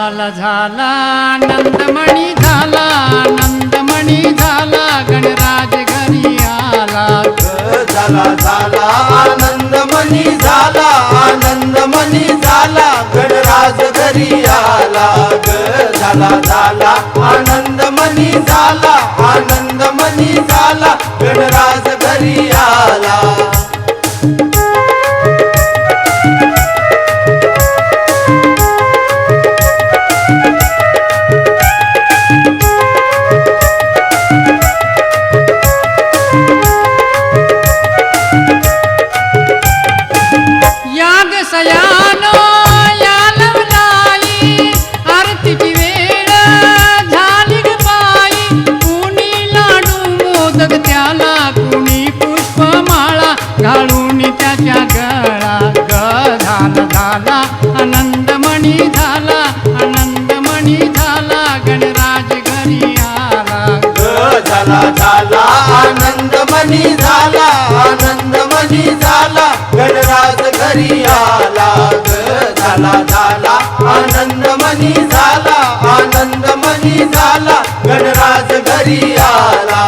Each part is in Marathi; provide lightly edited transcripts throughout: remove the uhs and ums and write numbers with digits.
झाला झाला नंदमणी झाला, नंदमणी झाला गणराज घरी आला। झाला झाला आनंदमणी झाला, आनंदमणी झाला गणराज घरी आला। झाला झाला आनंदमणी झाला, आनंदमणी झाला गणराज घरी आला। सयानो या लवलाई आरतीची वेळ झाली ग बाई। कुणी लाडू मोदक त्याला, कुणी पुष्पमाळा घालून त्याच्या गळा। ग झाला झाला आनंदमणी झाला, आनंदमणी झाला गणराज घरी आला। झाला झाला आनंदमणी झाला, आनंदमणी झाला गणराज घरी आला। झाला झाला आनंदमणी झाला, आनंदमणी झाला गणराज घरी आला।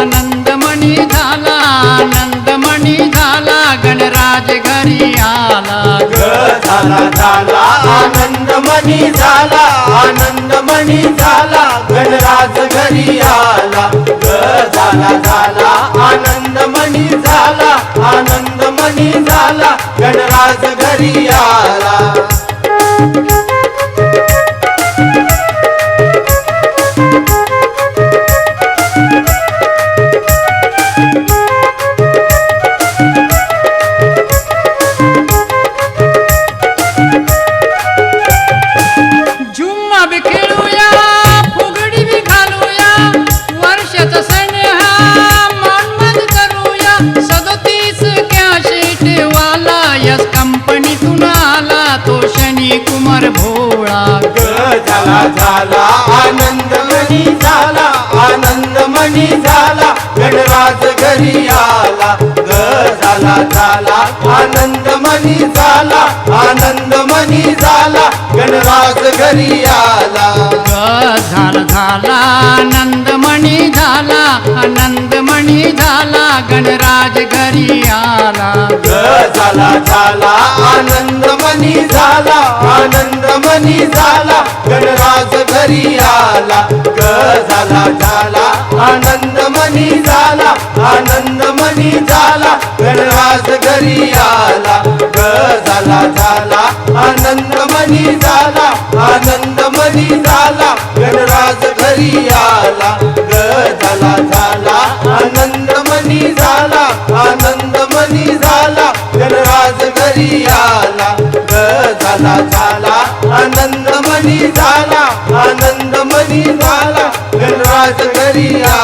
आनंदमणी झाला, आनंदमणी झाला गणराज घरी आला। झाला झाला आनंदमणी झाला, आनंदमणी झाला गणराज घरी आला। झाला झाला आनंदमणी झाला, आनंदमणी झाला गणराज घरी आला। कंपनीतून आला तो शनी कुमार भोळा। झाला झाला आनंदमणी झाला, आनंदमणी झाला गणराज घरी आला। झाला झाला आनंदमणी झाला, आनंदमणी झाला गणराज घरी आला। झाला झाला आनंदमणी झाला, आनंदमणी झाला गणराज घरी आला। झाला झाला आनंदमणी झाला, आनंदमणी झाला गणराज घरी आला। झाला झाला आनंदमणी झाला, आनंदमणी झाला गणराज घरी आला। झाला झाला आनंदमणी झाला, आनंदमणी झाला गणराज घरी आला। झाला झाला आनंदमणी झाला, आनंदमणी झाला गणराज घरी आला। झाला झाला आनंदमणी झाला, आनंदमणी झाला गणराज घरी आला।